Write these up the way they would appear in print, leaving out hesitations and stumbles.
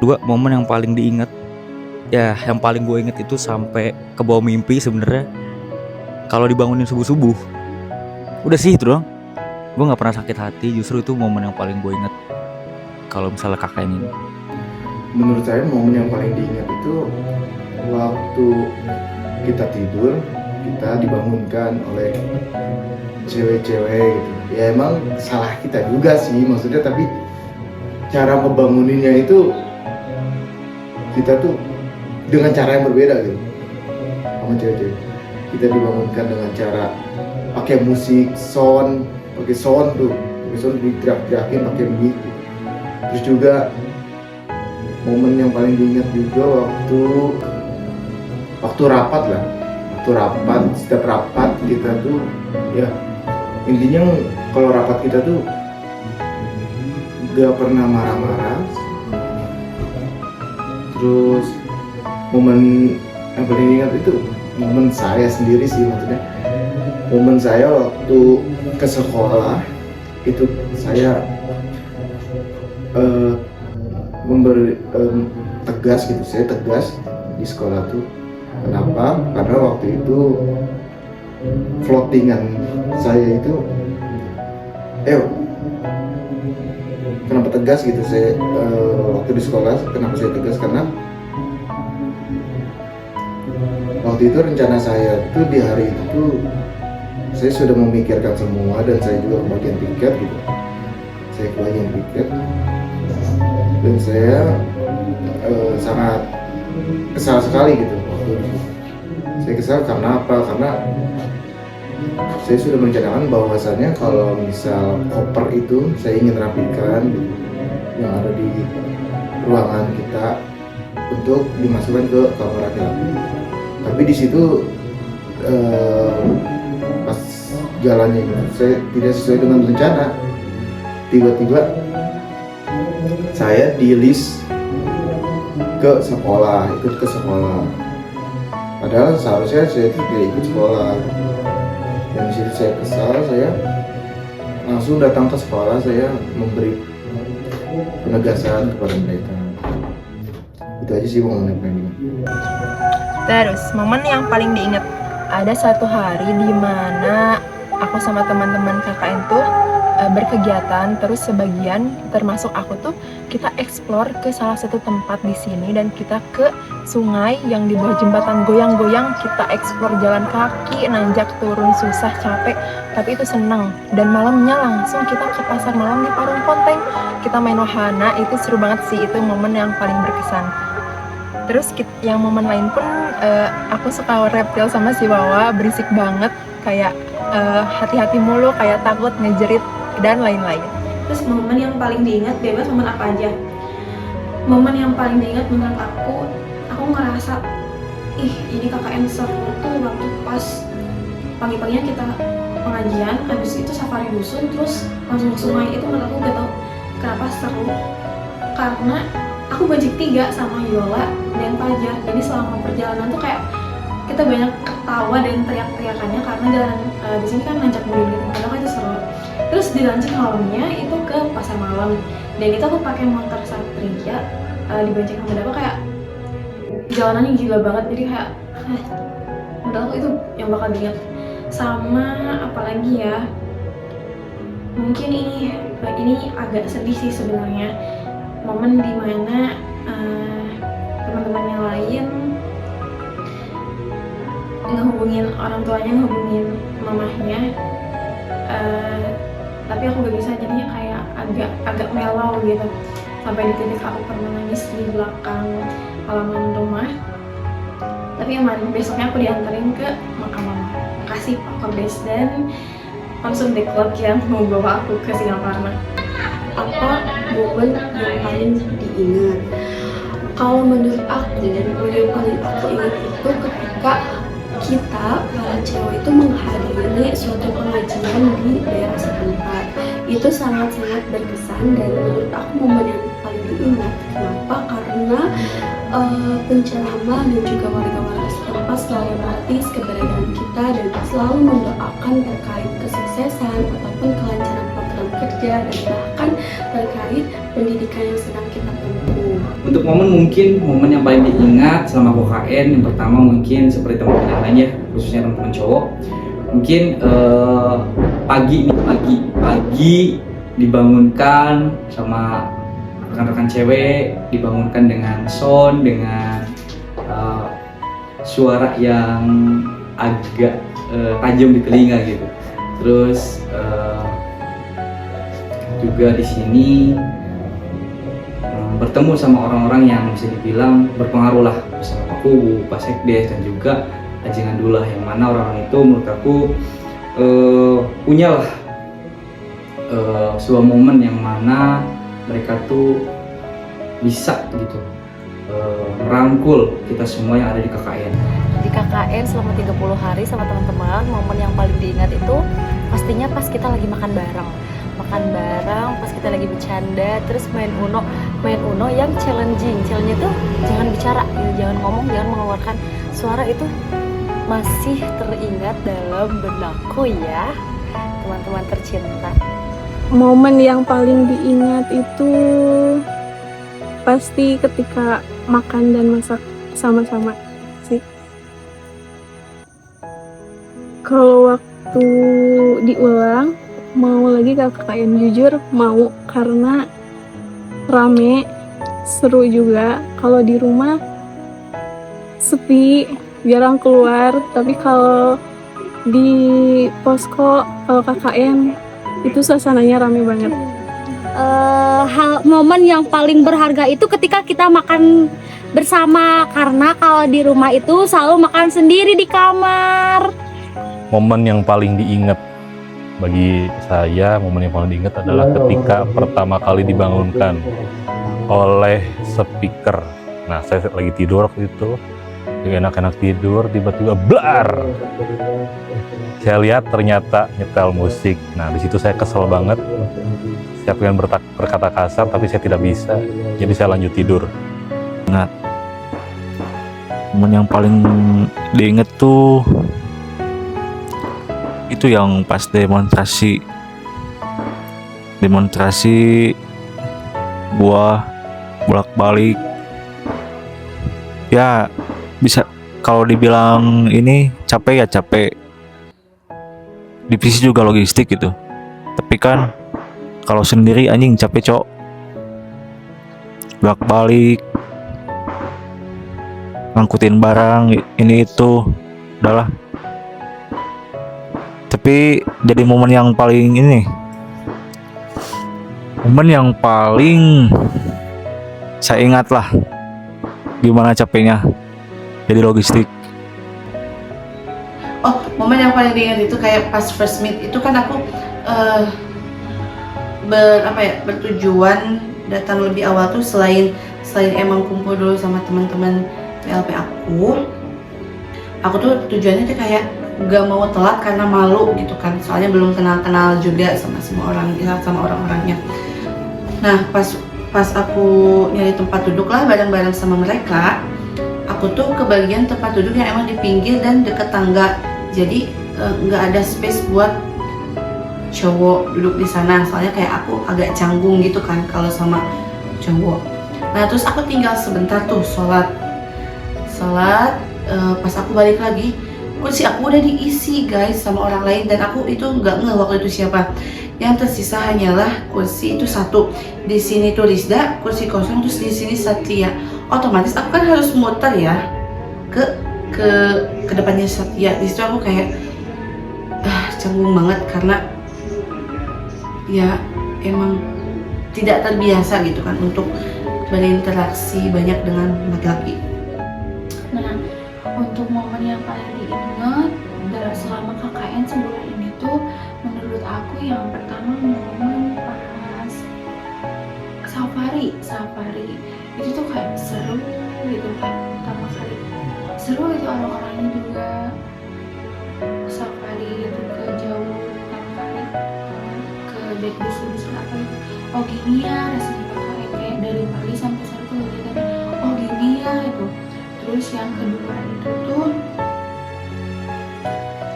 kedua, momen yang paling diingat, ya yang paling gue inget itu sampai ke bawah mimpi sebenarnya. Kalau dibangunin subuh-subuh, udah sih itu doang. Gue nggak pernah sakit hati, justru itu momen yang paling gue inget. Kalau misalnya KKN ini, Menurut saya momen yang paling diingat itu waktu kita tidur, kita dibangunkan oleh cewek-cewek gitu. Ya emang salah kita juga sih maksudnya, tapi cara ngebanguninnya itu kita tuh dengan cara yang berbeda gitu sama cewek-cewek. Kita dibangunkan dengan cara pakai musik, pakai sound diteriak-teriakin pakai beat gitu. Terus juga momen yang paling diingat juga waktu rapat lah. Setiap rapat kita tuh ya intinya kalau rapat kita tuh gak pernah marah-marah. Terus momen yang paling diingat itu momen saya sendiri sih, maksudnya momen saya waktu ke sekolah itu saya tegas gitu, saya tegas di sekolah tuh. Kenapa? Karena waktu itu floatingan saya itu kenapa tegas gitu saya waktu di sekolah. Kenapa saya tegas? Karena waktu itu rencana saya tuh di hari itu saya sudah memikirkan semua dan saya juga kebagian piket gitu. Saya kebagian piket dan saya sangat kesal sekali gitu waktu itu. Saya kesal karena apa? Karena saya sudah merencanakan bahwasannya kalau misal koper itu saya ingin rapikan gitu, yang ada di ruangan kita untuk dimasukkan ke kamar laki-laki. Tapi di situ pas jalannya saya tidak sesuai dengan rencana. Tiba-tiba saya di list ke sekolah, ikut ke sekolah. Padahal seharusnya saya tidak ikut sekolah. Dan di situ saya kesal, saya langsung datang ke sekolah, saya memberi penegasan kepada mereka. Itu aja sih momen yang paling diingat. Terus momen yang paling diingat, ada satu hari di mana aku sama teman-teman KKN tuh berkegiatan, terus sebagian termasuk aku tuh kita explore ke salah satu tempat di sini dan kita ke sungai yang di bawah jembatan goyang-goyang. Kita explore jalan kaki, nanjak turun susah capek, tapi itu seneng. Dan malamnya langsung kita ke pasar malam di Parung Ponteng, kita main wahana. Itu seru banget sih, itu momen yang paling berkesan. Terus yang momen lain pun aku suka reptil sama si Wawa, berisik banget, kayak hati-hati mulu, kayak takut ngejerit dan lain-lain. Terus momen yang paling diingat, bebas momen apa aja. Momen yang paling diingat menurut aku ngerasa ini KKN seru tuh waktu pas pagi-paginya kita pengajian, habis itu safari dusun, terus langsung ke sungai. Itu menurut aku gak tau kenapa seru, karena aku bajik 3 sama Yola dan Fajar. Jadi selama perjalanan tuh kayak kita banyak ketawa dan teriak-teriakannya karena jalanan di sini kan nanjak mulu gitu. Padahal kan itu seru. Terus dilanjut malamnya itu ke pasar malam, dan itu aku pakai motor Satria dibonceng sama Dapa, kayak jalanannya gila banget. Jadi kayak menurut aku itu yang bakal diingat. Sama apalagi ya, mungkin ini agak sedih sih sebenarnya, momen dimana teman-teman yang lain ngehubungin orang tuanya, ngehubungin mamahnya, tapi aku gak bisa, jadinya kayak agak melau gitu. Sampai di titik aku pernah nangis di belakang halaman rumah. Tapi aman, besoknya aku diantarin ke makam mama. Makasih Pak Korbes dan langsung The Club yang mau bawa aku ke Singaparna. Apa momen yang paling diingat? Kalau menurut aku, momen yang paling aku ingat itu ketika kita para cewek itu menghadiri suatu pengajian di daerah setempat. Itu sangat-sangat berkesan dan menurut aku momen yang paling diingat. Kenapa? Karena penceramah dan juga warga-warga setempat selalu notice keberadaan kita dan selalu mendoakan terkait kesuksesan ataupun kelancaran program kerja, dan bahkan terkait pendidikan yang sedang kita tempuh. Untuk momen yang paling diingat selama KKN, yang pertama mungkin seperti teman-teman yang lainnya, khususnya teman-teman cowok, mungkin pagi dibangunkan sama rekan-rekan cewek, dibangunkan dengan sound, dengan suara yang agak tajam di telinga gitu. Terus juga di sini bertemu sama orang-orang yang bisa dibilang berpengaruh lah, bersama aku, Pak Sekdes, dan juga Ajeng Andullah, yang mana orang-orang itu menurut aku punyalah sebuah momen yang mana mereka tuh bisa gitu merangkul kita semua yang ada di KKN. Di KKN selama 30 hari sama teman-teman, momen yang paling diingat itu pastinya pas kita lagi makan bareng, pas kita lagi bercanda, terus main Uno yang challenging. Challenge itu jangan bicara, jangan ngomong, jangan mengeluarkan suara, itu masih teringat dalam benakku ya, teman-teman tercinta. Momen yang paling diingat itu pasti ketika makan dan masak sama-sama sih. Kalau waktu diulang, mau lagi ke KKN, jujur mau, karena rame, seru juga. Kalau di rumah sepi, jarang keluar, tapi kalau di posko, kalau KKN itu suasananya rame banget. Momen yang paling berharga itu ketika kita makan bersama, karena kalau di rumah itu selalu makan sendiri di kamar. Momen yang paling diingat bagi saya, momen yang paling diingat adalah ketika pertama kali dibangunkan oleh speaker. Nah, saya lagi tidur waktu itu, enak-enak tidur, tiba-tiba blar. Saya lihat ternyata nyetel musik. Nah, di situ saya kesel banget. Saya pengen berkata kasar, tapi saya tidak bisa. Jadi saya lanjut tidur. Ingat, momen yang paling diinget tuh itu yang pas demonstrasi gua bolak-balik ya, bisa kalau dibilang ini capek ya capek, divisi juga logistik gitu, tapi kan kalau sendiri anjing capek cok, bolak-balik ngangkutin barang ini itu, udahlah. Tapi jadi momen yang paling saya ingat lah, gimana capeknya jadi logistik. Oh, momen yang paling diingat itu kayak pas first meet itu kan aku bertujuan datang lebih awal tuh, selain emang kumpul dulu sama teman-teman PLP aku tuh tujuannya tuh kayak gak mau telat karena malu gitu kan, soalnya belum kenal juga sama semua orang, sama orang-orangnya. Nah, pas aku nyari tempat duduk lah bareng-bareng sama mereka, aku tuh kebagian tempat duduk yang emang di pinggir dan deket tangga, jadi nggak ada space buat cowok duduk di sana, soalnya kayak aku agak canggung gitu kan kalau sama cowok. Nah, terus aku tinggal sebentar tuh sholat, pas aku balik lagi, kursi aku udah diisi guys sama orang lain, dan aku itu nggak ngeh waktu itu siapa. Yang tersisa hanyalah kursi itu satu. Di sini tuh Rizda, kursi kosong, terus di sini Satria. Otomatis aku kan harus muter ya ke depannya Satria. Di situ aku kayak canggung banget karena ya emang tidak terbiasa gitu kan untuk berinteraksi banyak dengan laki-laki. Nah, untuk momen yang paling diingat selama KKN sebulan ini tuh, menurut aku yang pertama momen pas safari itu tuh kayak seru gitu kan, pertama kali seru itu, orang-orangnya juga safari gitu ke jauh, pertama kali ke dek dusun apa itu, oh gini ya rasanya KKN, kayak dari pagi sampai sore tuh gitu kan, oh gini ya itu. Terus yang kedua itu tuh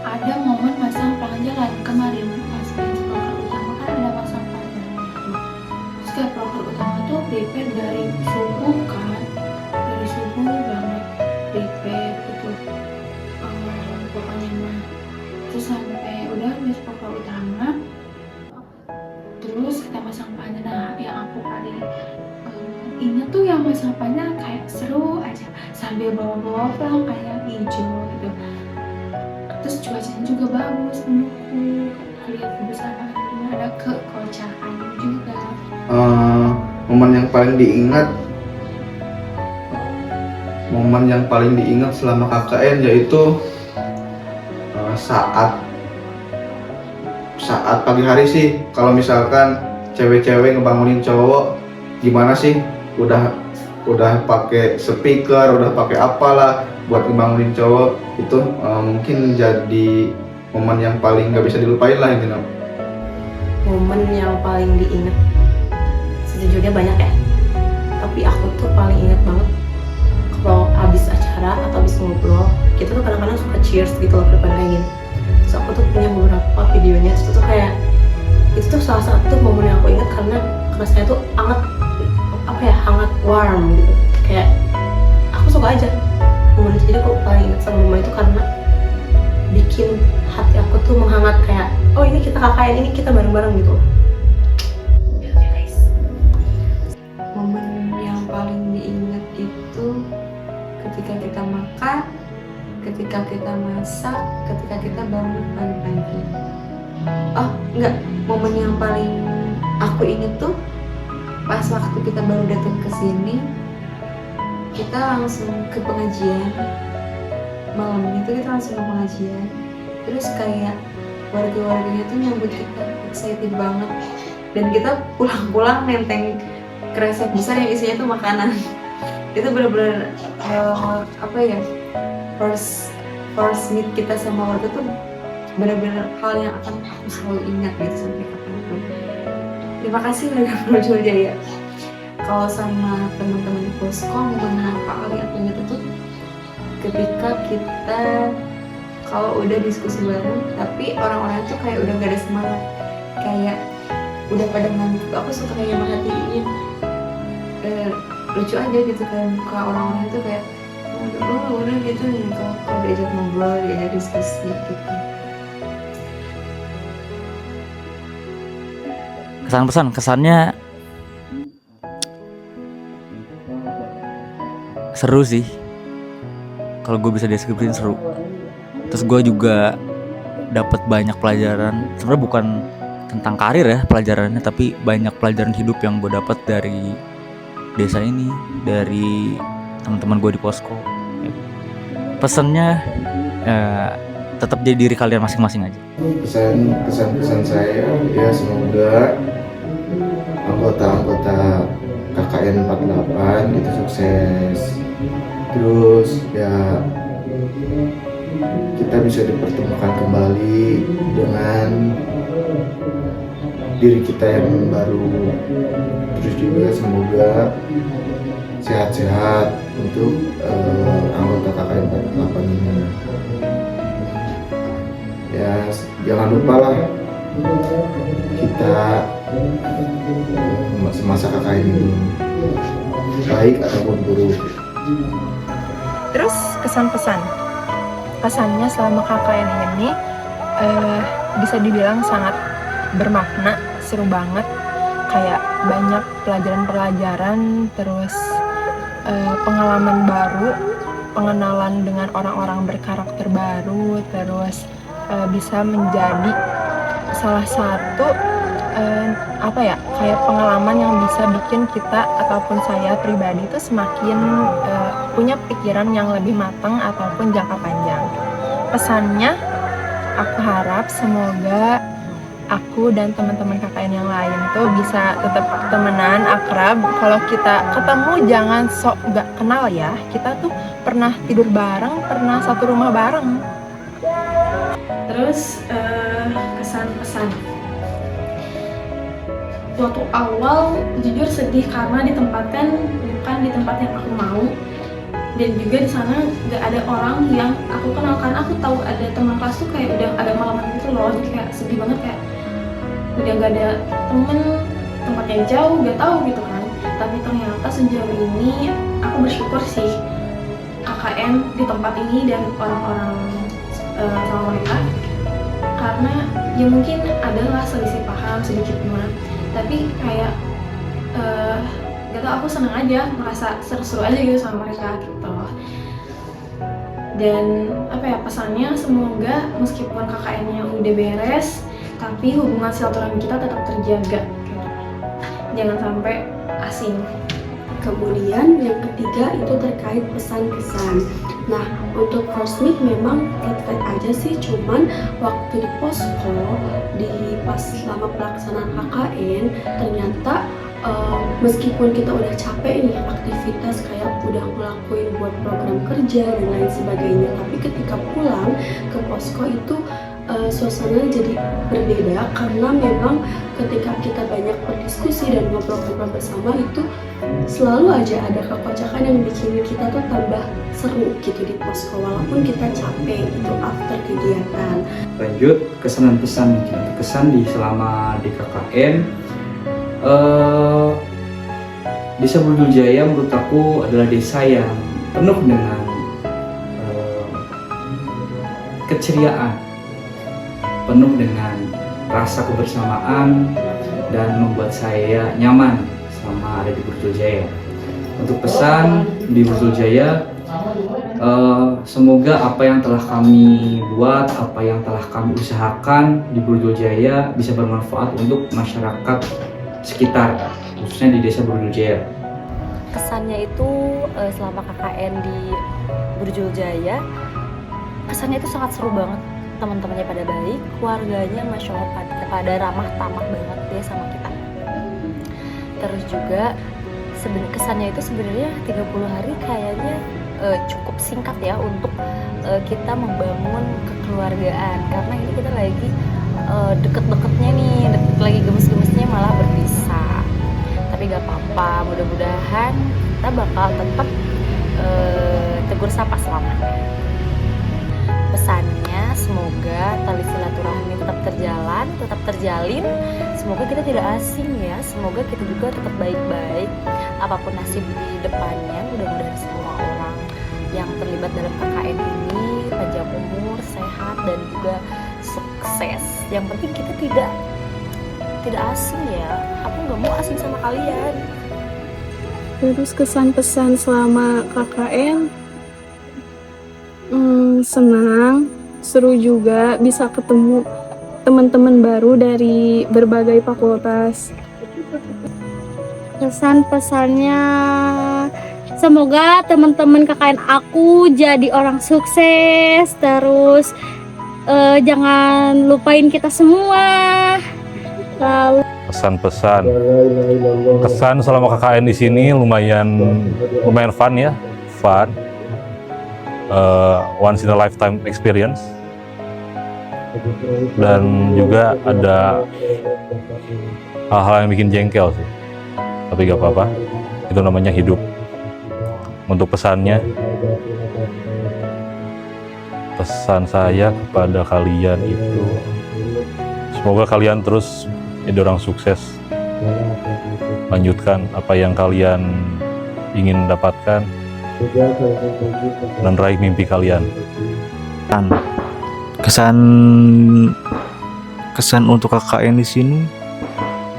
ada momen pasang pelang jalan kemarin pas di sekolah utama kan ada pasang pelang jalan itu. Terus pertama tuh prepare dari subuh kan, dari subuh banget prepare gitu. Pokoknya mah terus sampai udah besok pokok utama, terus kita masang panah. Nah yang aku paling ingat tuh yang masang panah kayak seru aja sambil bawa-bawa flang kayak hijau gitu. Terus cuacanya juga bagus, mendukung, lihat kebesaran, ada kekocakan juga. Momen yang paling diingat selama KKN yaitu saat pagi hari sih. Kalau misalkan cewek-cewek ngebangunin cowok, gimana sih? Udah pakai speaker, udah pakai apalah buat ngebangunin cowok, itu mungkin jadi momen yang paling nggak bisa dilupain lah intinya. Momen yang paling diingat sejujurnya banyak ya, tapi aku tuh paling ingat banget kalau habis acara atau habis ngobrol, kita tuh kadang-kadang suka cheers gitu loh berpandangan. Terus aku tuh punya beberapa videonya, itu tuh kayak itu tuh salah satu momen yang aku ingat karena rasanya tuh hangat warm gitu, kayak aku suka aja momen itu. Jadi aku paling ingat sama momen itu karena bikin hati aku tuh menghangat, kayak oh ini kita KKN, ini kita bareng-bareng gitu. Oke guys, Momen yang paling diingat itu ketika kita makan, ketika kita masak, ketika kita bangun pagi-pagi. Oh enggak, momen yang paling aku ingat tuh pas waktu kita baru datang ke sini, kita langsung ke pengajian. Malam itu kita langsung ke pengajian. Terus kayak warga-warganya tuh nyambut kita excited banget. Dan kita pulang-pulang nenteng kresek besar yang isinya tuh makanan. Itu bener-bener first meet kita sama warga tuh bener-bener hal yang akan aku selalu ingat gitu sampai kapanpun. Terima kasih warga Projo Jaya. Kalau sama teman-teman di posko, momen yang paling aku ingat itu ketika kita kalau udah diskusi bareng, tapi orang-orang tuh kayak udah gak ada semangat, kayak udah pada ngantuk. Aku suka kayak merhatiin lucu aja gitu kan, muka orang-orang tuh kayak udah gitu nih kalau diajak ngobrol, diajak diskusi gitu. Kesannya seru sih. Kalau gue bisa deskripsiin seru. Terus gue juga dapat banyak pelajaran. Sebenarnya bukan tentang karir ya pelajarannya, tapi banyak pelajaran hidup yang gue dapat dari desa ini, dari teman-teman gue di posko. Pesannya tetap jadi diri kalian masing-masing aja. Pesan saya ya, semoga anggota KKN 48 itu sukses. Terus ya kita bisa dipertemukan kembali dengan diri kita yang baru. Terus juga semoga sehat-sehat untuk anggota KKN 48 ini. Ya jangan lupa lah kita semasa KKN ini, baik ataupun buruk. Terus pesannya selama KKN ini bisa dibilang sangat bermakna, seru banget, kayak banyak pelajaran-pelajaran, terus pengalaman baru, pengenalan dengan orang-orang berkarakter baru, terus bisa menjadi salah satu kayak pengalaman yang bisa bikin kita ataupun saya pribadi itu semakin punya pikiran yang lebih matang ataupun jangka panjang. Pesannya, aku harap semoga aku dan teman-teman KKN yang lain tuh bisa tetap temenan, akrab. Kalau kita ketemu jangan sok gak kenal ya. Kita tuh pernah tidur bareng, pernah satu rumah bareng. Terus kesan-pesan waktu awal jujur sedih karena ditempatkan bukan di tempat yang aku mau, dan juga di sana nggak ada orang yang aku kenal. Karena aku tahu ada teman kelas tuh kayak udah ada malaman gitu loh, jadi kayak sedih banget, kayak udah nggak ada temen, tempatnya jauh, nggak tahu gitu kan. bersyukur sih KKN di tempat ini dan orang-orang sama mereka, karena ya mungkin adalah selisih paham sedikit mah, tapi kayak gak tau, aku seneng aja, merasa seru-seru aja gitu sama mereka gitu. Dan apa ya, pesannya semoga meskipun KKN-nya udah beres, tapi hubungan silaturahmi kita tetap terjaga gitu. Jangan sampai asing. Kemudian yang ketiga itu terkait pesan-kesan. Nah, untuk first meet memang flat aja sih, cuman waktu di posko pas selama pelaksanaan KKN ternyata meskipun kita udah capek nih aktivitas kayak udah ngelakuin buat program kerja dan lain sebagainya, tapi ketika pulang ke posko itu suasananya jadi berbeda, karena memang ketika kita banyak berdiskusi dan ngobrol-ngobrol bersama itu selalu aja ada kekocakan yang bikin kita tuh tambah seru gitu di posko walaupun kita capek gitu after kegiatan. Lanjut kesan dan pesan, kesan di selama di KKN. Desa Brunjul Jaya menurut aku adalah desa yang penuh dengan keceriaan, penuh dengan rasa kebersamaan, dan membuat saya nyaman sama ada di Brunjul Jaya. Untuk pesan di Brunjul Jaya, semoga apa yang telah kami buat, apa yang telah kami usahakan di Brunjul Jaya bisa bermanfaat untuk masyarakat sekitar, khususnya di desa Brunjul Jaya. Kesannya itu selama KKN di Brunjul Jaya, kesannya itu sangat seru banget. Teman-temannya pada baik, keluarganya Masya Allah pada ramah tamah banget ya sama kita. Terus juga kesannya itu sebenarnya 30 hari kayaknya cukup singkat ya untuk kita membangun kekeluargaan, karena ini kita lagi deket-deketnya nih, lagi gemes-gemesnya malah berpisah. Tapi gak apa-apa, mudah-mudahan kita bakal tetap tegur sapa selamanya. Pesannya semoga tali silaturahmi tetap terjalan, tetap terjalin. Semoga kita tidak asing ya, semoga kita juga tetap baik-baik apapun nasib di depannya. Mudah-mudahan semua orang yang terlibat dalam KKN ini panjang umur, sehat, dan juga sukses. Yang penting kita tidak asing ya. Aku nggak mau asing sama kalian. Terus kesan pesan selama KKN, senang, seru juga bisa ketemu teman-teman baru dari berbagai fakultas. Kesan pesannya, semoga teman-teman KKN aku jadi orang sukses, terus jangan lupain kita semua. Lalu Pesan-pesan, kesan selama KKN di sini lumayan fun ya, once in a lifetime experience, dan juga ada hal-hal yang bikin jengkel sih, tapi gak apa-apa, itu namanya hidup. Untuk pesannya, pesan saya kepada kalian itu, semoga kalian terus jadi orang sukses, lanjutkan apa yang kalian ingin dapatkan, dan raih mimpi kalian. Kesan untuk KKN di sini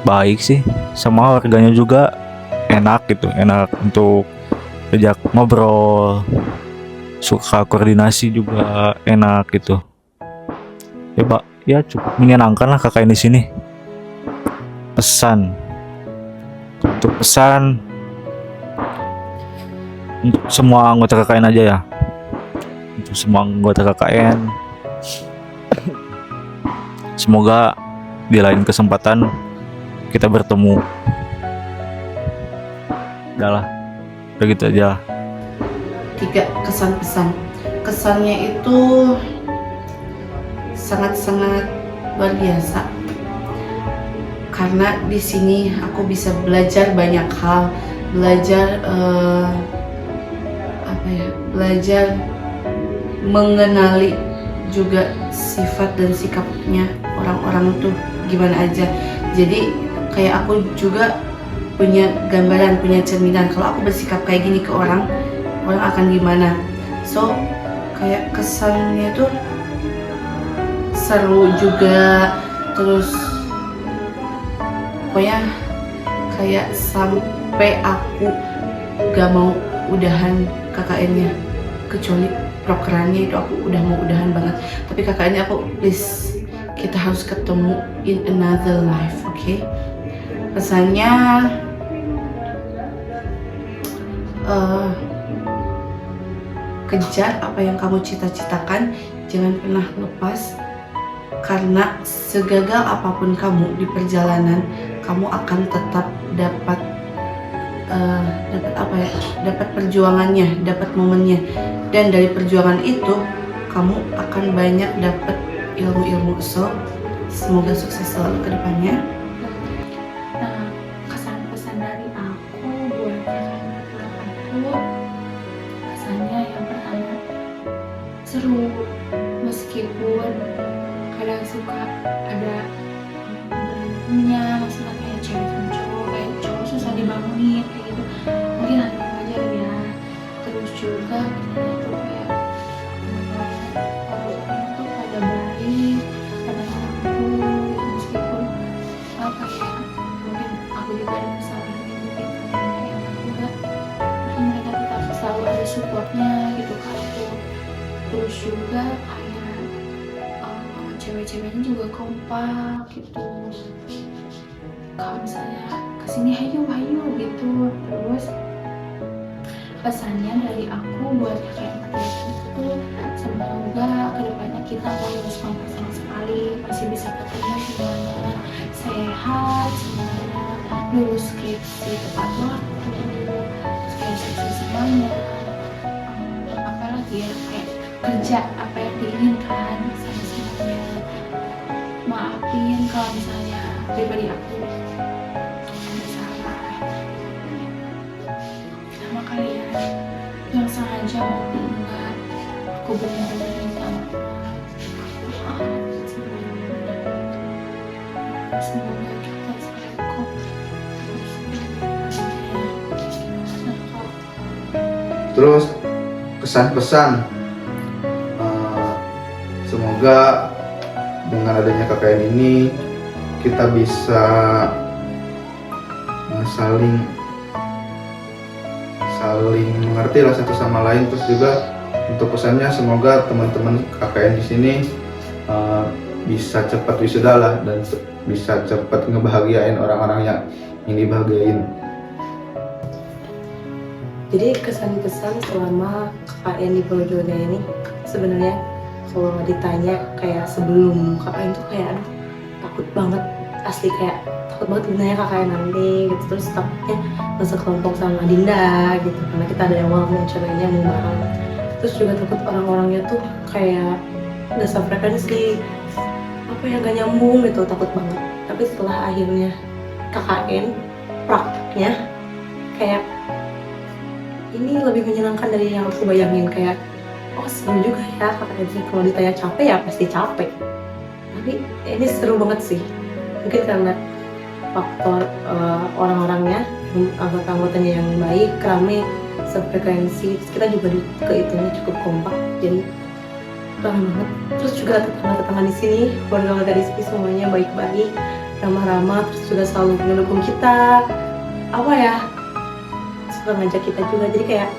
baik sih, sama warganya juga enak gitu, enak untuk diajak ngobrol, suka koordinasi juga enak gitu. Ya Pak, ya cukup menyenangkan lah KKN di sini. Untuk pesan untuk semua anggota KKN aja ya, untuk semua anggota KKN, semoga di lain kesempatan kita bertemu. Udah gitu aja. 3 kesan pesan. Kesannya itu sangat-sangat luar biasa, karena di sini aku bisa belajar banyak hal, belajar mengenali juga sifat dan sikapnya orang-orang tuh gimana aja. Jadi kayak aku juga punya gambaran, punya cerminan, kalau aku bersikap kayak gini ke orang, orang akan gimana. So kayak kesannya tuh seru juga, terus pokoknya kayak sampai aku gak mau udahan KKN-nya, kecuali prokerannya itu aku udah mau udahan banget, tapi KKN-nya aku please, kita harus ketemu in another life, oke? Pesannya kejar apa yang kamu cita-citakan, jangan pernah lepas, karena segagal apapun kamu di perjalanan, kamu akan tetap dapat dapat perjuangannya, dapat momennya, dan dari perjuangan itu kamu akan banyak dapat ilmu-ilmu. So semoga sukses selalu ke depannya. Nah, kesan-pesan dari aku buat kakak itu, kesannya yang pertama seru, meskipun kadang suka ada berantemnya, masalah kayak cewek sama cowok, kayak cowok susah dibangunin kayak gitu, mungkin ada yang aja ya. Terus juga kita tuh kayak orang-orang tuh pada baik, pada mampu gitu, meskipun apa ya, mungkin aku juga ada kesalahan yang mungkin ada yang juga, tapi mereka tetap selalu ada supportnya gitu ke aku. Terus juga kayak cewek-ceweknya juga kompak gitu, kalau misalnya kesini hayu gitu. Terus pesannya dari aku buat kakak itu, semoga kedepannya kita gak harus kontak sama sekali, masih bisa ketemu semuanya, sehat semuanya, lulus skripsi tepat waktu, terus kayak sukses semuanya, apalagi ya, kayak kerja apa yang diinginkan sama semuanya. Maafin kalau misalnya pribadi aku ada salah sama kalian yang sengaja maupun enggak, aku benar-benar minta maaf sebelumnya. Semoga kita saling kok. Terus pesan-pesan, semoga dengan adanya KKN ini kita bisa saling mengerti lah satu sama lain. Terus juga untuk pesannya, semoga teman-teman KKN di sini bisa cepat wisuda lah, dan bisa cepat ngebahagiain orang-orang yang dibahagiain. Jadi kesan-kesan selama KKN di Purwodadi ini, sebenarnya kalau ditanya kayak sebelum KKN tuh kayak aduh takut banget, asli kayak takut banget sebenarnya KKN nanti gitu. Terus takutnya masuk kelompok sama Dinda gitu, karena kita ada yang mau ceweknya mau bareng. Terus juga takut orang-orangnya tuh kayak gak sefrekuensi, apa yang gak nyambung gitu, takut banget. Tapi setelah akhirnya KKN prakteknya kayak ini lebih menyenangkan dari yang aku bayangin. Kayak oh seru juga ya KKN ini, kalau ditanya capek ya pasti capek, tapi ini seru banget sih. Mungkin karena faktor orang-orangnya, anggota-anggotanya yang baik, rame, sefrekuensi, terus kita juga kehitungnya cukup kompak, jadi keren banget. Terus juga tetangga-tetangga di sini, warga-warga di sini semuanya baik-baik, ramah-ramah, terus juga selalu mendukung kita, apa ya, suka ngajak kita juga. Jadi kayak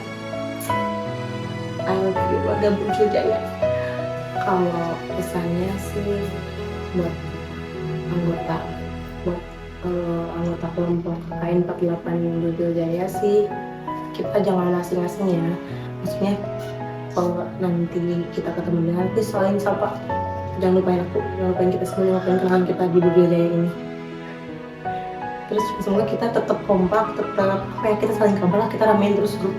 I love you warga Burjo Jaya. Kalau pesannya sih buat anggota kelompok KKN 48 Burjo Jaya sih, kita jangan asing-asing ya. Maksudnya kalau nanti kita ketemu dengan please saling sapa, jangan lupain aku, jangan lupain kita semua, lupain kenangan kita di Burjo Jaya ini. Terus semoga kita tetap kompak, tetap apa ya, kita saling kabar lah, kita ramein terus grup.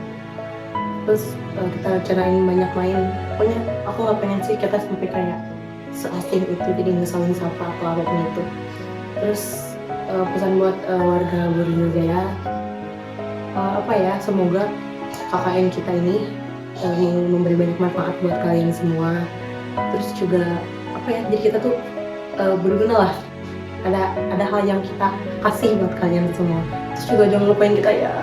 Terus kita carain banyak main. Pokoknya aku nggak pengen sih kita sampai kayak seasing itu, jadi nggak saling sapa atau apapun itu. Terus pesan buat warga Burjo Jaya, apa ya, semoga KKN kita ini memberi banyak manfaat buat kalian semua. Terus juga apa ya, jadi kita tuh berguna lah, ada hal yang kita kasih buat kalian semua. Terus juga jangan lupain kita ya,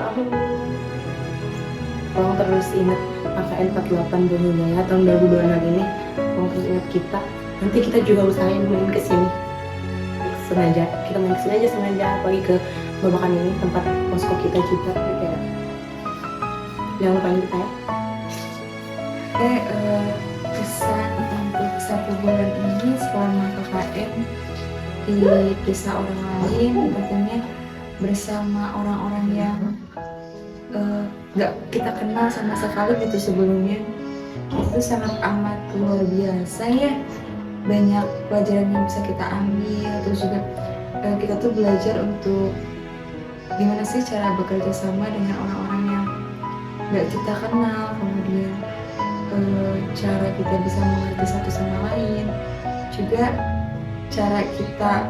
tolong terus ingat KKN 48 Bonijaya tahun 2026 ini, tolong terus ingat kita. Nanti kita juga usahain main kesini sengaja, kita main kesini aja sengaja, apalagi ke Babakan ini tempat posko kita juga, kayak jangan lupain kita ya. Oke, pesan untuk 1 bulan ini selama KKN dipisah orang lain, tentunya bersama orang-orang yang gak kita kenal sama sekali gitu sebelumnya, itu sangat amat luar biasa ya. Banyak pelajaran yang bisa kita ambil, terus juga kita tuh belajar untuk gimana sih cara bekerja sama dengan orang-orang yang gak kita kenal, kemudian cara kita bisa mengerti satu sama lain, juga cara kita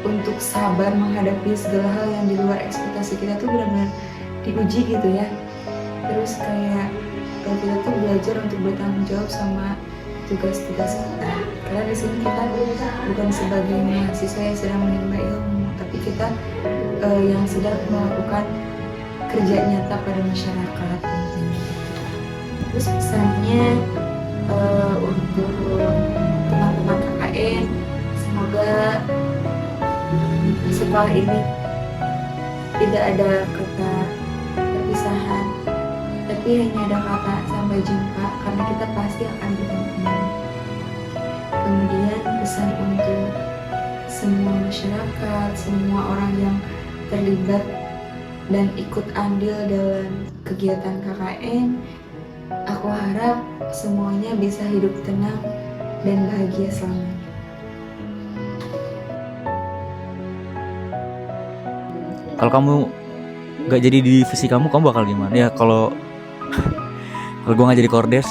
untuk sabar menghadapi segala hal yang di luar ekspektasi kita tuh benar-benar diuji gitu ya. Terus kayak kita tuh belajar untuk bertanggung jawab sama tugas-tugas kita, karena di sini kita bukan sebagai mahasiswa yang sedang menimba ilmu, tapi kita yang sedang melakukan kerja nyata pada masyarakat. Terus pesannya untuk teman-teman KKN, semoga setelah ini tidak ada kata perpisahan, tapi hanya ada kata sampai jumpa, karena kita pasti akan bertemu kembali. Kemudian pesan untuk semua masyarakat, semua orang yang terlibat dan ikut andil dalam kegiatan KKN, aku harap semuanya bisa hidup tenang dan bahagia selamanya. Kalau kamu gak jadi di divisi kamu bakal gimana? Ya kalau gue gak jadi kordes,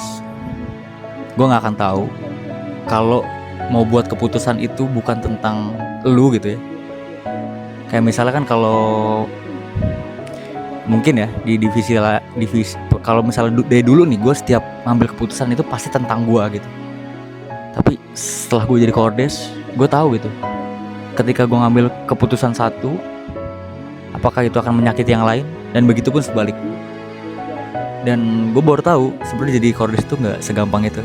gue gak akan tahu kalau mau buat keputusan itu bukan tentang lu gitu ya. Kayak misalnya kan kalau mungkin ya di divisi kalau misalnya dari dulu nih gue setiap ngambil keputusan itu pasti tentang gue gitu. Tapi setelah gue jadi kordes, gue tahu gitu, ketika gue ngambil keputusan satu, apakah itu akan menyakiti yang lain, dan begitu pun sebaliknya. Dan gue baru tahu sebenarnya jadi kordes itu nggak segampang itu.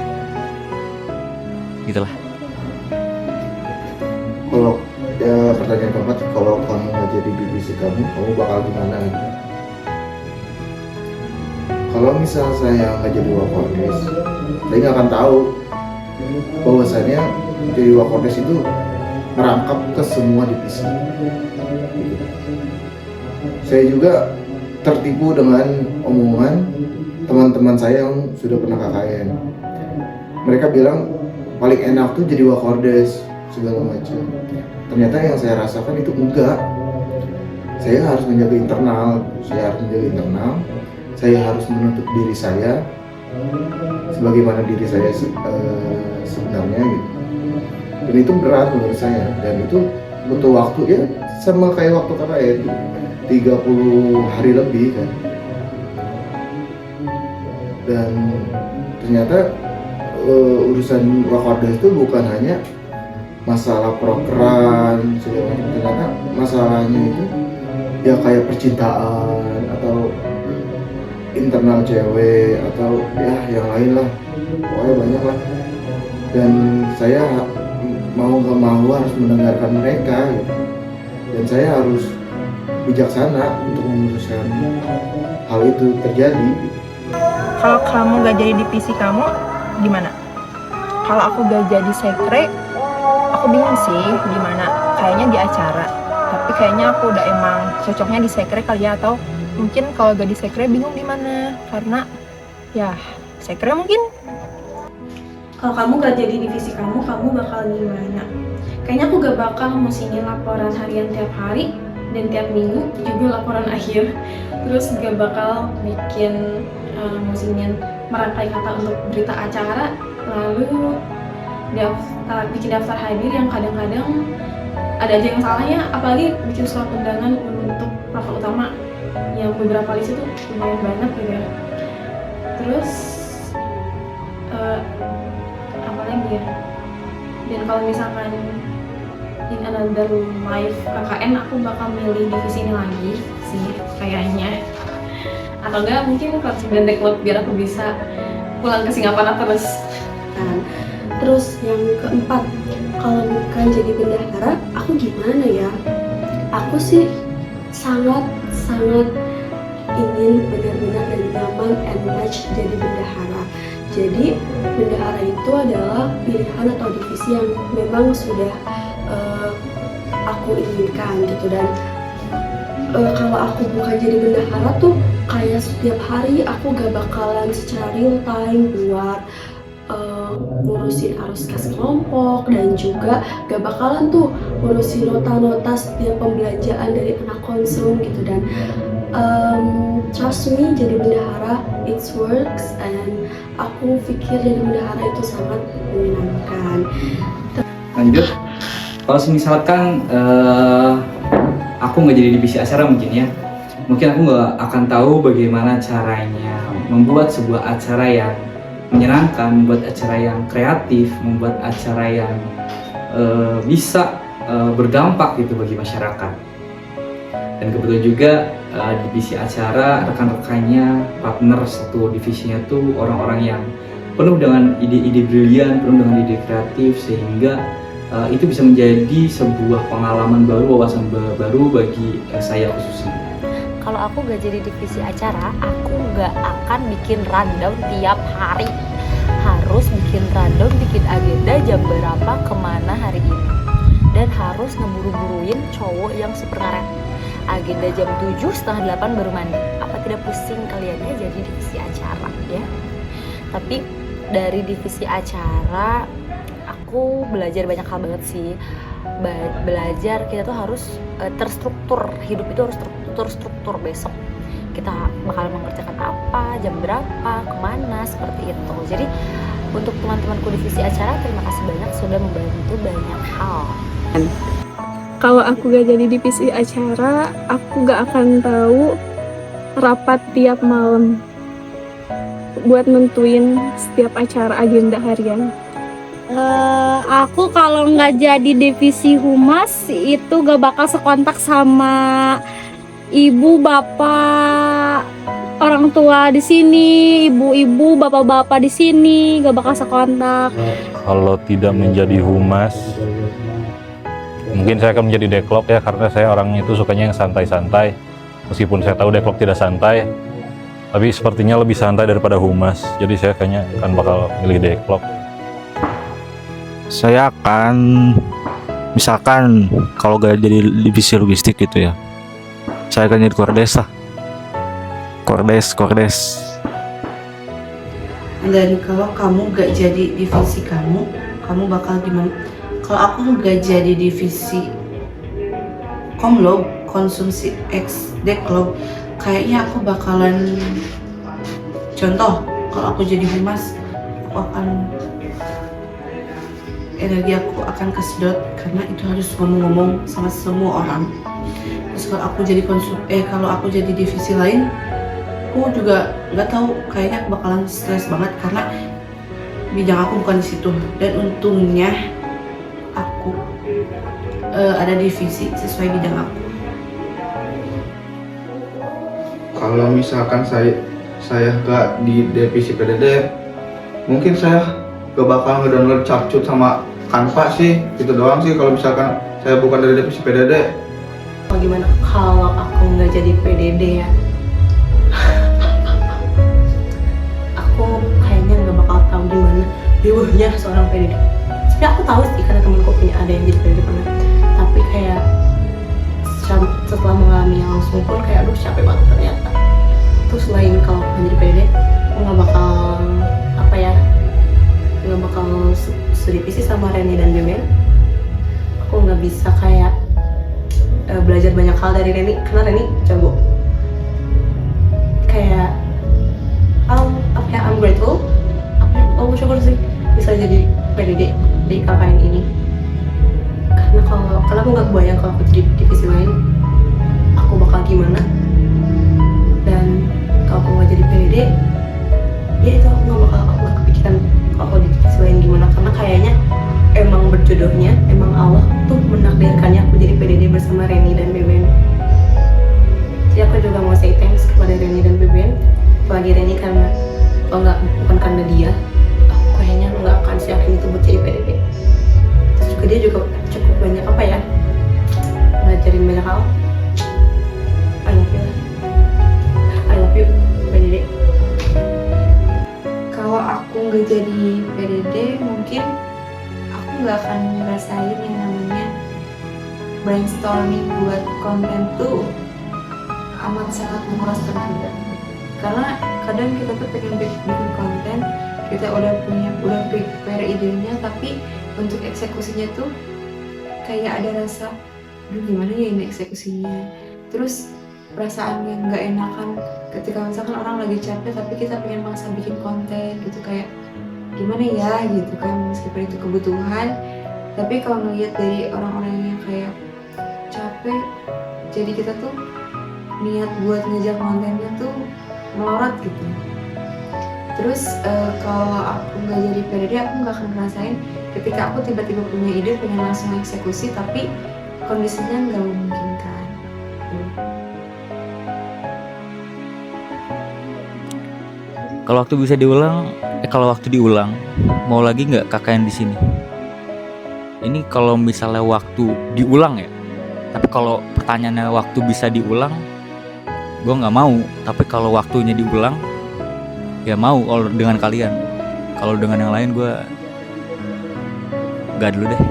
Gitulah. Kalau pertanyaan keempat, kalau kamu nggak jadi divisi kamu bakal gimana gitu? Kalau misal saya nggak jadi wakordes, saya nggak akan tahu bahwasannya jadi wakordes itu merangkap ke semua divisi. Saya juga tertipu dengan omongan teman-teman saya yang sudah pernah KKN. Mereka bilang paling enak tuh jadi wakordes segala macam. Ternyata yang saya rasakan itu enggak. Saya harus menjaga internal, saya harus menuntut diri saya sebagaimana diri saya sebenarnya gitu. Dan itu berat menurut saya, dan itu butuh waktu ya, sama kayak waktu KKN 30 hari lebih kan. Dan ternyata urusan wakordes itu bukan hanya masalah prokeran segala macam. Ternyata masalahnya itu ya kayak percintaan atau internal cewek atau ya yang lain lah, pokoknya banyak lah. Dan saya mau gak mau harus mendengarkan mereka gitu. Dan saya harus bijaksana untuk memutuskan hal itu terjadi. Kalau kamu gak jadi divisi kamu, gimana? Kalau aku gak jadi sekre, aku bingung sih gimana. Kayaknya di acara, tapi kayaknya aku udah emang cocoknya di sekre kali ya. Atau mungkin kalau gak di sekre bingung di mana, karena ya sekre mungkin. Kalau kamu gak jadi divisi kamu bakal gimana? Kayaknya aku gak bakal musingin laporan harian tiap hari dan tiap minggu juga laporan akhir. Terus gak bakal bikin musingin merangkai kata untuk berita acara, lalu bikin daftar hadir yang kadang-kadang ada aja yang salahnya, apalagi bikin surat undangan untuk profil utama yang beberapa list itu lumayan banyak gitu ya. Terus apa lagi ya? Dan kalau misalkan in another life KKN, aku bakal milih divisi ini lagi sih kayaknya. atau enggak mungkin klub klub biar aku bisa pulang ke Singapura terus. Nah, terus yang keempat, kalau bukan jadi bendahara, aku gimana ya? Aku sih sangat ingin benar-benar dan nyaman and match jadi bendahara. Jadi bendahara itu adalah pilihan atau divisi yang memang sudah aku inginkan gitu. Dan kalau aku bukan jadi bendahara tuh kayak setiap hari aku gak bakalan secara real time buat ngurusin arus kas kelompok, dan juga gak bakalan tuh ngurusin nota-nota setiap pembelanjaan dari anak konsum gitu. Dan trust me, jadi bendahara it works, and aku pikir jadi bendahara itu sangat menyenangkan. Lanjut, kalau misalkan aku nggak jadi divisi acara mungkin aku nggak akan tahu bagaimana caranya membuat sebuah acara yang menyenangkan, membuat acara yang kreatif, membuat acara yang bisa berdampak gitu bagi masyarakat. Dan kebetulan juga divisi acara, rekan-rekannya, partner satu divisinya tuh orang-orang yang penuh dengan ide-ide brilian, penuh dengan ide kreatif, sehingga itu bisa menjadi sebuah pengalaman baru, wawasan baru bagi saya khususnya. Kalau aku gak jadi divisi acara, aku gak akan bikin rundown tiap hari. Harus bikin rundown, bikin agenda jam berapa, kemana hari ini. Dan harus ngeburu-buruin cowok yang super ngaret. Agenda jam 7, setengah 8 baru mandi. Apa tidak pusing kaliannya jadi divisi acara ya? Tapi dari divisi acara, aku belajar banyak hal banget sih. Belajar kita tuh harus terstruktur, hidup itu harus terstruktur. Besok kita bakal mengerjakan apa, jam berapa, kemana, seperti itu. Jadi untuk teman-temanku divisi acara, terima kasih banyak sudah membantu banyak hal. Kalau aku gak jadi divisi acara, aku gak akan tahu rapat tiap malam buat nentuin setiap acara agenda harian. Aku kalau nggak jadi divisi humas itu gak bakal sekontak sama ibu, bapak, orang tua di sini, ibu-ibu, bapak-bapak di sini, gak bakal sekontak. Kalau tidak menjadi humas, mungkin saya akan menjadi deklok ya, karena saya orang itu sukanya yang santai-santai. Meskipun saya tahu deklok tidak santai, tapi sepertinya lebih santai daripada humas. Jadi saya kayaknya akan bakal milih deklok. Saya akan, misalkan kalau gak jadi divisi logistik gitu ya, saya akan jadi kordes lah. Kordes. Dan kalau kamu gak jadi divisi kamu bakal gimana? Kalau aku gak jadi divisi komlob, konsumsi X deklog, kayaknya aku bakalan, contoh, kalau aku jadi humas, energi aku akan kesedot karena itu harus ngomong-ngomong sama semua orang. Terus kalau aku jadi divisi lain, aku juga nggak tahu, kayaknya aku bakalan stres banget karena bidang aku bukan di situ. Dan untungnya aku ada divisi sesuai bidang aku. Kalau misalkan saya gak di divisi PDD, mungkin saya gak bakal ngedownload Capcut sama Canva sih, itu doang sih kalau misalkan saya bukan dari divisi PDD. Bagaimana kalau aku nggak jadi PDD ya? Aku kayaknya nggak bakal tahu gimana riuhnya seorang PDD. Sebenarnya aku tahu sih karena temanku punya ada yang jadi PDD pernah. Tapi kayak setelah mengalami langsung pun kayak aduh capek banget ternyata. Terus selain kalau aku jadi PDD, aku nggak bakal sedivisi sama Reni dan Beben. Aku nggak bisa kayak belajar banyak hal dari Reni karena Reni jago. Kayak I'm grateful. Aku bersyukur sih bisa jadi PDD di KKN ini. Karena aku nggak kebayang kalau aku jadi divisi lain, aku bakal gimana. Dan kalau aku nggak jadi PDD, ya itu aku nggak kepikiran kalau aku di divisi lain gimana. Karena kayaknya emang berjodohnya, emang Allah tuh menakdirkannya aku jadi PDD bersama Reni dan Beben. Jadi aku juga mau say thanks kepada Reni dan Beben karena bukan karena dia, aku kayaknya nggak akan siapin itu buat jadi PDP. Terus juga dia juga cukup banyak ngajarin banyak hal. I love you PDD. Kalau aku nggak jadi PDD, mungkin aku nggak akan ngerasain yang namanya brainstorming buat konten tuh amat sangat menguras tenaga. Karena kadang kita tuh pengen bikin konten, kita udah prepare idenya, tapi untuk eksekusinya tuh kayak ada rasa, duh gimana ya ini eksekusinya. Terus perasaan yang nggak enakan ketika misalkan orang lagi capek tapi kita pengen maksa bikin konten gitu, kayak gimana ya gitu kan, meskipun itu kebutuhan. Tapi kalau ngelihat dari orang-orang yang kayak capek, jadi kita tuh niat buat ngejar kontennya tuh melorot gitu. Terus kalau aku nggak jadi PDD, aku nggak akan ngerasain ketika aku tiba-tiba punya ide pengen langsung eksekusi tapi kondisinya nggak memungkinkan. Kalau waktu diulang, mau lagi nggak KKN di sini? Ini kalau misalnya waktu diulang ya. Tapi kalau pertanyaannya waktu bisa diulang, gue nggak mau. Tapi kalau waktunya diulang, ya mau kalau dengan kalian. Kalau dengan yang lain gue nggak dulu deh.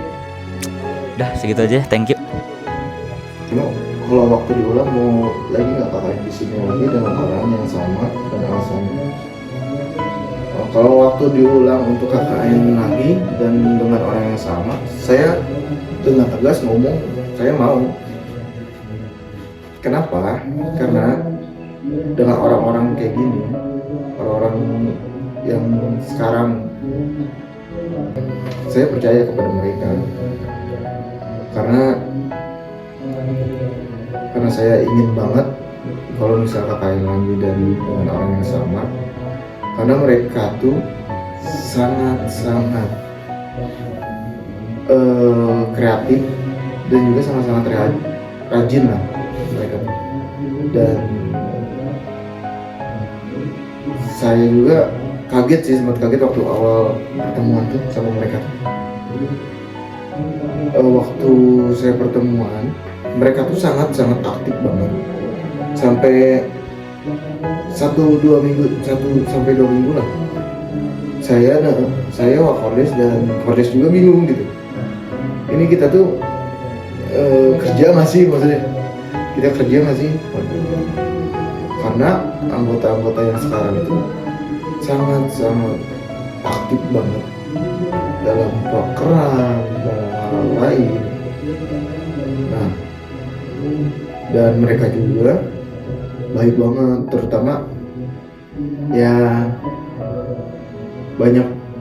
Udah segitu aja, thank you. Cuma kalau waktu diulang mau lagi nggak KKN di sini lagi dengan orang yang sama dan alasannya. Kalau waktu diulang untuk KKN lagi dan dengan orang yang sama, saya dengan tegas ngomong saya mau. Kenapa? Karena dengan orang-orang kayak gini, orang-orang yang sekarang, saya percaya kepada mereka. Karena saya ingin banget kalau misal KKN lagi dan dengan orang yang sama, karena mereka tuh sangat-sangat kreatif dan juga sangat-sangat rajin lah mereka. Dan saya juga sempat kaget waktu awal pertemuan tuh sama mereka. Waktu saya pertemuan, mereka tuh sangat-sangat aktif banget. Sampai 1-2 minggu lah. Saya Wakordes dan Kordes juga bingung gitu. Ini kita tuh kerja nggak sih, maksudnya kita kerja nggak sih? Karena anggota-anggota yang sekarang itu sangat-sangat aktif banget dalam program, dalam hal lain. Nah, dan mereka juga baik banget, terutama ya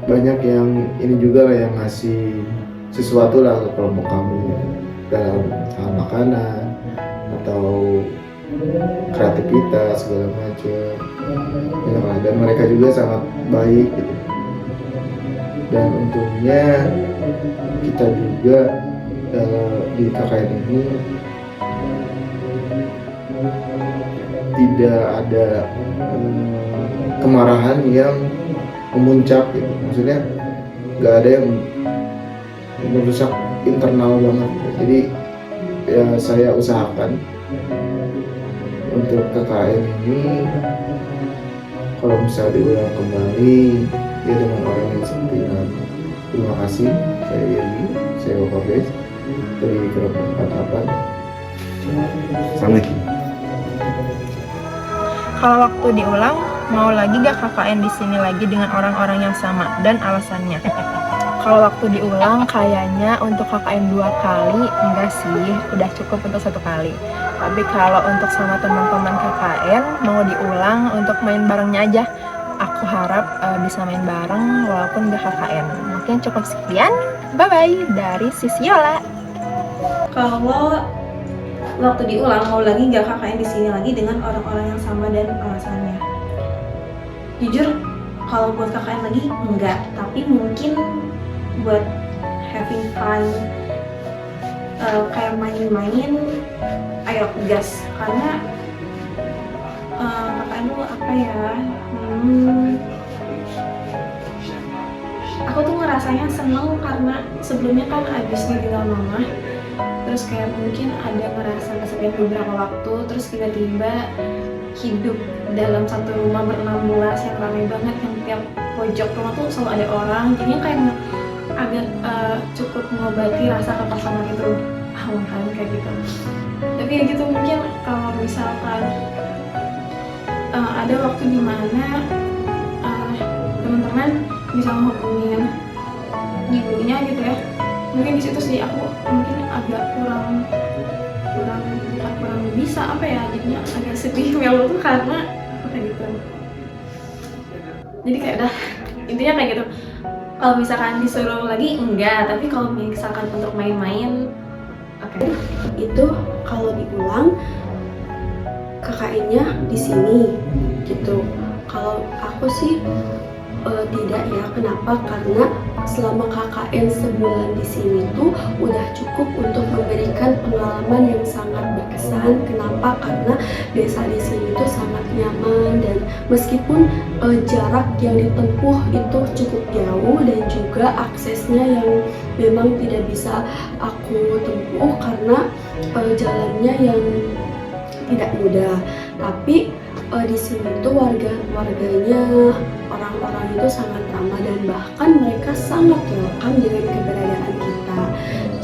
banyak yang ini juga lah yang ngasih sesuatu lah ke kelompok kami dalam hal makanan atau kreativitas segala macam. Dan mereka juga sangat baik gitu. Dan untungnya kita juga di KKN ini tidak ada kemarahan yang memuncak gitu. Maksudnya nggak ada yang merusak internal banget. Jadi ya saya usahakan untuk KKN ini kalau misalnya diulang kembali ya dengan orang yang seperti ini. Terima kasih, saya Yergi, saya Wakordes dari Kelompok 48. Assalamualaikum. Kalau waktu diulang, mau lagi gak KKN di sini lagi dengan orang-orang yang sama dan alasannya? Kalau waktu diulang, kayaknya untuk KKN 2 kali enggak sih, udah cukup untuk 1 kali. Tapi kalau untuk sama teman-teman KKN mau diulang untuk main barengnya aja. Aku harap bisa main bareng walaupun gak KKN. Mungkin cukup sekian. Bye-bye dari Sisiola. Kalau waktu diulang mau lagi nggak KKN di sini lagi dengan orang-orang yang sama dan alasannya. Jujur kalau buat KKN lagi enggak, tapi mungkin buat having fun, kayak main-main, ayo gas. Karena KKN aduh apa ya, aku tuh ngerasanya seneng karena sebelumnya kan abis ditinggal mama, terus kayak mungkin ada ngerasa kesepian beberapa waktu, terus tiba-tiba hidup dalam satu rumah ber-16 yang ramai banget, yang tiap pojok rumah tuh selalu ada orang, jadinya kayak agak cukup mengobati rasa kekosongan itu, kan kayak gitu. Tapi ya gitu, mungkin kalau misalkan ada waktu dimana teman-teman bisa menghubungin ibunya gitu ya, mungkin di situ sih aku mungkin agak kurang bisa apa ya, jadinya agak sedih melo tuh karena kayak gitu. Jadi kayak udah intinya kayak gitu. Kalau misalkan disuruh lagi enggak, tapi kalau misalkan untuk main-main oke. Itu kalau diulang KKN-nya di sini gitu. Kalau aku sih tidak ya. Kenapa? Karena selama KKN sebulan di sini tuh udah cukup untuk memberikan pengalaman yang sangat berkesan. Kenapa? Karena desa di sini tuh sangat nyaman, dan meskipun jarak yang ditempuh itu cukup jauh dan juga aksesnya yang memang tidak bisa aku tempuh karena jalannya yang tidak mudah. Tapi di sini tuh warganya, orang-orang itu sangat ramah, dan bahkan mereka sangat welcome dengan keberadaan kita.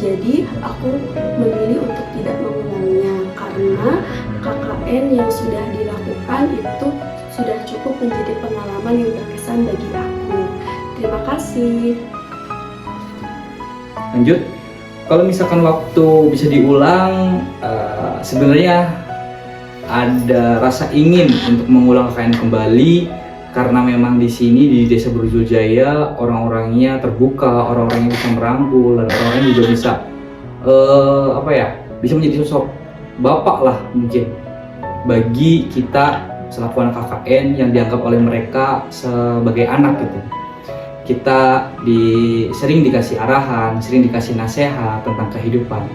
Jadi aku memilih untuk tidak mengulangnya karena KKN yang sudah dilakukan itu sudah cukup menjadi pengalaman yang berkesan bagi aku. Terima kasih. Lanjut, kalau misalkan waktu bisa diulang, sebenarnya ada rasa ingin untuk mengulang KKN kembali karena memang di sini di Desa Burjojaya orang-orangnya terbuka, orang-orangnya bisa merangkul, dan orang-orangnya juga bisa bisa menjadi sosok bapak lah mungkin bagi kita selaku anak KKN yang dianggap oleh mereka sebagai anak gitu. Kita sering dikasih arahan, sering dikasih nasihat tentang kehidupan.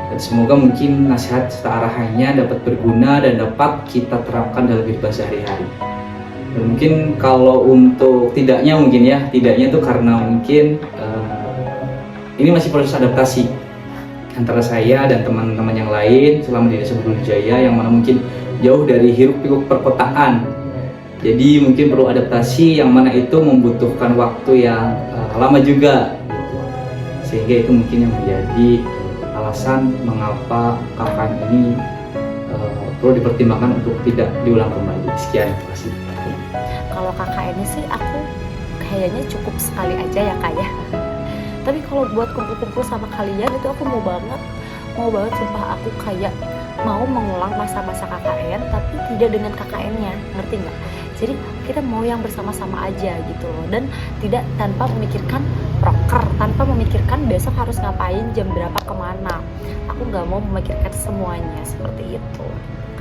Dan semoga mungkin nasihat serta arahannya dapat berguna dan dapat kita terapkan dalam kehidupan sehari-hari. Dan mungkin kalau untuk tidaknya itu karena mungkin ini masih proses adaptasi antara saya dan teman-teman yang lain selama di Desa Burjojaya yang mana mungkin jauh dari hiruk-pikuk perkotaan. Jadi mungkin perlu adaptasi yang mana itu membutuhkan waktu yang lama juga gitu. Sehingga itu mungkin yang menjadi alasan mengapa KKN ini perlu dipertimbangkan untuk tidak diulang kembali. Sekian, terima kasih. Kalau KKN ini sih aku kayaknya cukup sekali aja ya Kak ya. Tapi kalau buat kumpul-kumpul sama kalian itu aku mau banget sumpah. Aku kayak mau mengulang masa-masa KKN tapi tidak dengan KKN-nya, ngerti nggak? Jadi kita mau yang bersama-sama aja gitu loh, dan tidak tanpa memikirkan proker, tanpa memikirkan besok harus ngapain, jam berapa, kemana. Aku nggak mau memikirkan semuanya seperti itu.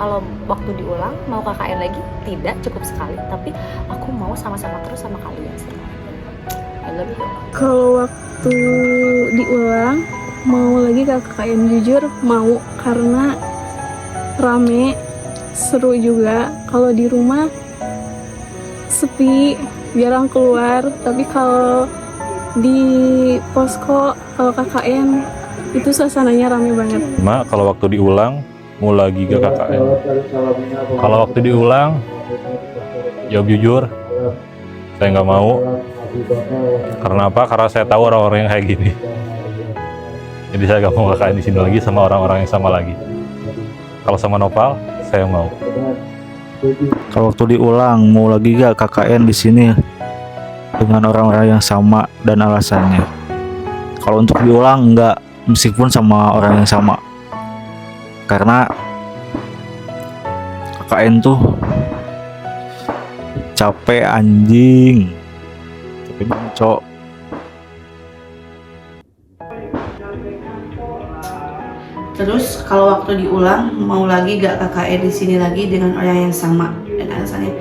Kalau waktu diulang mau KKN lagi tidak, cukup sekali, tapi aku mau sama-sama terus sama kalian semua. I love you. Kalau waktu diulang mau lagi ke KKN, jujur mau, karena rame, seru juga. Kalau di rumah sepi, jarang keluar. Tapi kalau di posko, kalau KKN itu suasananya rame banget. Mak, kalau waktu diulang mau lagi ke KKN. Kalau waktu diulang, jawab jujur, saya nggak mau. Karena apa? Karena saya tahu orang-orang yang kayak gini. Jadi saya nggak mau KKN di sini lagi sama orang-orang yang sama lagi. Kalau sama Nopal, saya mau. Kalau waktu diulang mau lagi gak KKN di sini dengan orang-orang yang sama dan alasannya. Kalau untuk diulang enggak, meskipun sama orang yang sama. Karena KKN tuh capek anjing. Capek banget, Cok. Terus kalau waktu diulang mau lagi gak KKN di sini lagi dengan orang yang sama, dan alasannya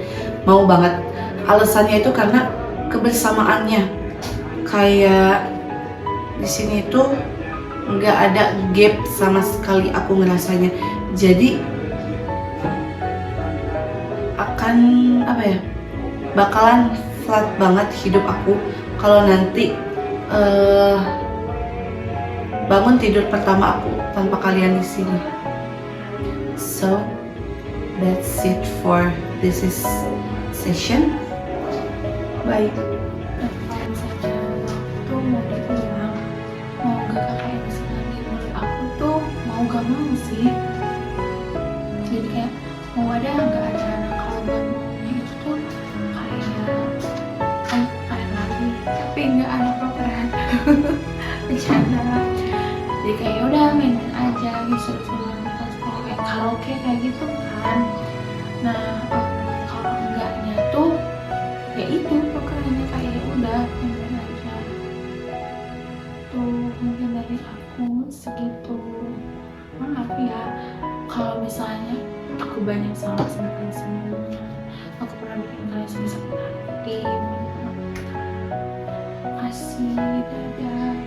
mau banget. Alasannya itu karena kebersamaannya. Kayak di sini tuh nggak ada gap sama sekali aku ngerasanya. Jadi akan bakalan flat banget hidup aku kalau nanti bangun tidur pertama aku tanpa kalian di sini. So that's it for this session. Bye. Kalau misalnya tuh mau dibilang mau gak KKN di sini lagi, menurut aku tuh mau gak mau sih. Jadi kayak mau ada nggak ada nakal dan maunya itu tuh kayak KKN lagi, tapi nggak ada properan. Bercanda. Jadi kayak udah main aja gitu, kayak karaoke kayak gitu kan. Nah kalau enggaknya tuh ya itu properannya kayak udah main aja. Tuh mungkin dari aku segitu. Maaf ya kalau misalnya aku banyak salah sama kalian semua. Aku pernah bikin kalian sakit hati. Kasih dadah.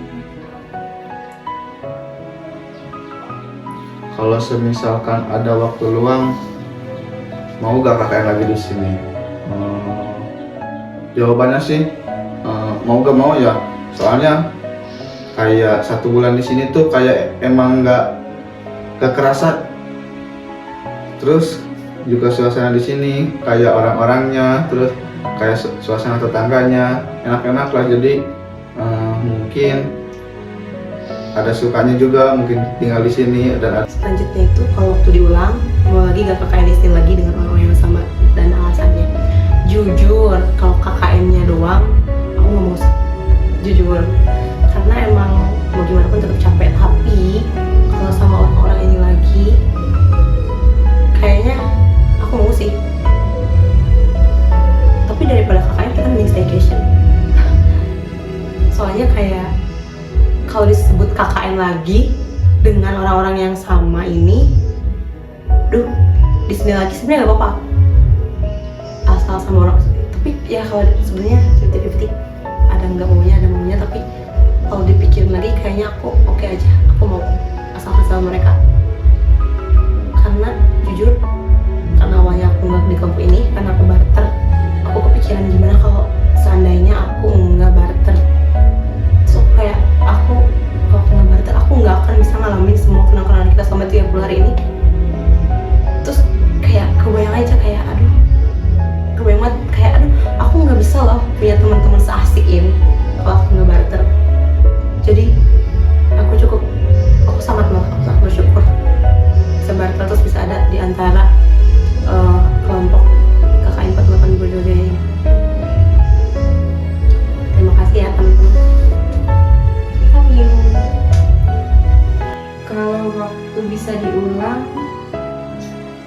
Kalau semisalkan ada waktu luang, mau gak KKN lagi di sini? Jawabannya sih mau gak mau ya. Soalnya kayak 1 bulan di sini tuh kayak emang nggak kerasa. Terus juga suasana di sini kayak orang-orangnya, terus kayak suasana tetangganya enak-enak lah. Jadi mungkin ada sukanya juga mungkin tinggal di sini. Dan Selanjutnya itu kalau waktu diulang mau lagi gak KKN di sini lagi dengan orang-orang yang sama, dan alasannya jujur kalau KKN-nya doang aku nggak mau jujur, karena emang mau gimana pun tetap capek. Tapi kalau sama orang-orang ini lagi kayaknya aku mau sih. Tapi daripada KKN kita mending staycation. Soalnya kayak kalau disebut KKN lagi dengan orang-orang yang sama ini, di sini lagi sebenarnya nggak apa-apa asal sama orang. Tapi ya kalau sebenarnya 50-50, ada nggak maunya ada maunya. Tapi kalau dipikirin lagi kayaknya aku oke aja, aku mau asal mereka. Karena jujur, karena awalnya aku nggak di kampus ini karena aku barter, aku kepikiran gimana kalau seandainya aku nggak barter. So kayak aku kalau nggak barter aku nggak akan bisa ngalamin semua kenang-kenangan kita selama 30 hari ini. Terus kayak kebayang aja kayak kebayang banget kayak aku nggak bisa loh punya teman-teman seasik ini kalau aku nggak barter. Jadi aku sangat bersyukur bisa barter terus bisa ada di antara kelompok KKN 48 Borjolja ini. Terima kasih ya teman-teman. Love you. Kalau waktu bisa diulang,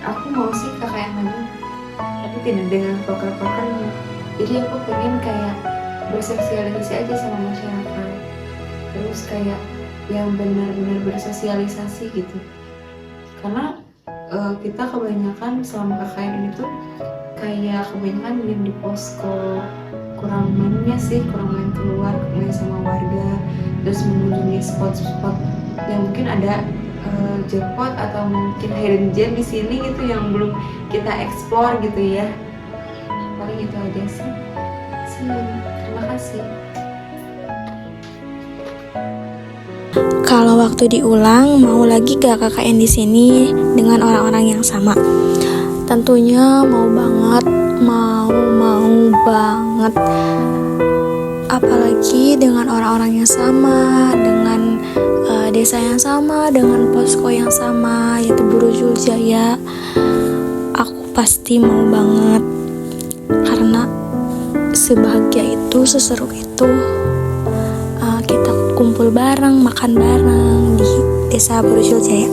aku mau sih KKN lagi, tapi tidak dengan proker-prokernya. Jadi aku pengen kayak bersosialisasi aja sama masyarakat, terus kayak yang benar-benar bersosialisasi gitu. Karena kita kebanyakan selama KKN ini tuh kayak kebanyakan diem di posko, kurang main keluar, main sama warga, terus mengunjungi spot-spot yang mungkin ada jackpot atau mungkin hidden gem di sini gitu yang belum kita explore gitu ya. Paling itu aja sih. Terima kasih. Kalau waktu diulang, mau lagi gak KKN di sini dengan orang-orang yang sama? Tentunya mau banget, mau banget. Apalagi dengan orang-orang yang sama, dengan desa yang sama, dengan posko yang sama, yaitu Borjol Jaya. Aku pasti mau banget, karena sebahagia itu, seseru itu, kita kumpul bareng, makan bareng di desa Borjol Jaya.